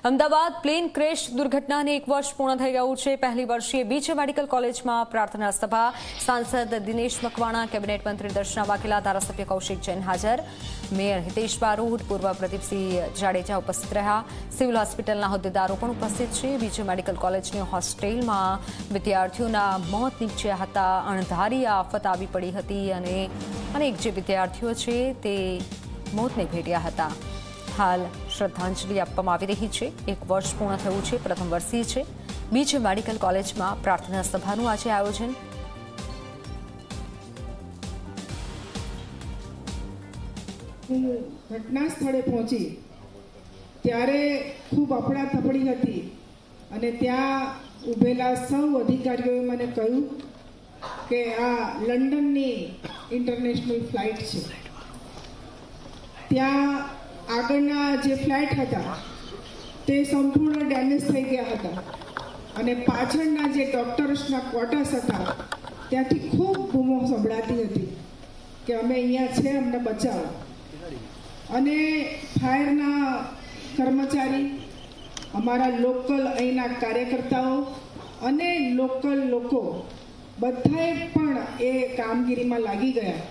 Ahmedabad plane crash દુર્ઘટનાને 1 વર્ષ પૂર્ણ થઈ ગયું છે। પહેલી વર્ષીય બીજે મેડિકલ કોલેજમાં પ્રાર્થના સભા, સાંસદ દિનેશ મકવાણા, કેબિનેટ મંત્રી દર્શના વાઘેલા, ધારાસભ્ય કૌશિક જૈન હાજર, મેયર હિતેશ બારોટ, પૂર્વ પ્રદીપસિંહ જાડેજા ઉપસ્થિત રહ્યા। સિવિલ હોસ્પિટલના હોદ્દેદારો પણ ઉપસ્થિત છે। બીજે મેડિકલ કોલેજની હોસ્ટેલમાં વિદ્યાર્થીઓના મોત નીપજ્યા હતા। અણધારી આફત આવી પડી હતી અને અનેક જે વિદ્યાર્થીઓ છે તે મોતને ભેટ્યા હતા। હાલ શ્રદ્ધાંજલિ આપવામાં આવી રહી છે। 1 વર્ષ પૂર્ણ થયું છે। પ્રથમ વર્ષીય છે બીજે મેડિકલ કોલેજમાં પ્રાર્થના સભાનું આજે આયોજન। ઘટના સ્થળે પહોંચી ત્યારે ખૂબ અફડાથફડી હતી અને ત્યાં ઊભેલા સૌ અધિકારીઓએ મને કહ્યું કે આ લંડનની ઇન્ટરનેશનલ ફ્લાઇટ છે। ત્યાં આગળના જે ફ્લાઇટ હતા તે સંપૂર્ણ ડેમેજ થઈ ગયા હતા અને પાછળના જે ડૉક્ટર્સના ક્વાર્ટર્સ હતા ત્યાંથી ખૂબ બૂમો સંભળાતી હતી કે અમે અહીંયા છે, અમને બચાવો। અને ફાયરના કર્મચારી, અમારા લોકલ અહીંના કાર્યકર્તાઓ અને લોકલ લોકો બધાએ પણ એ કામગીરીમાં લાગી ગયા।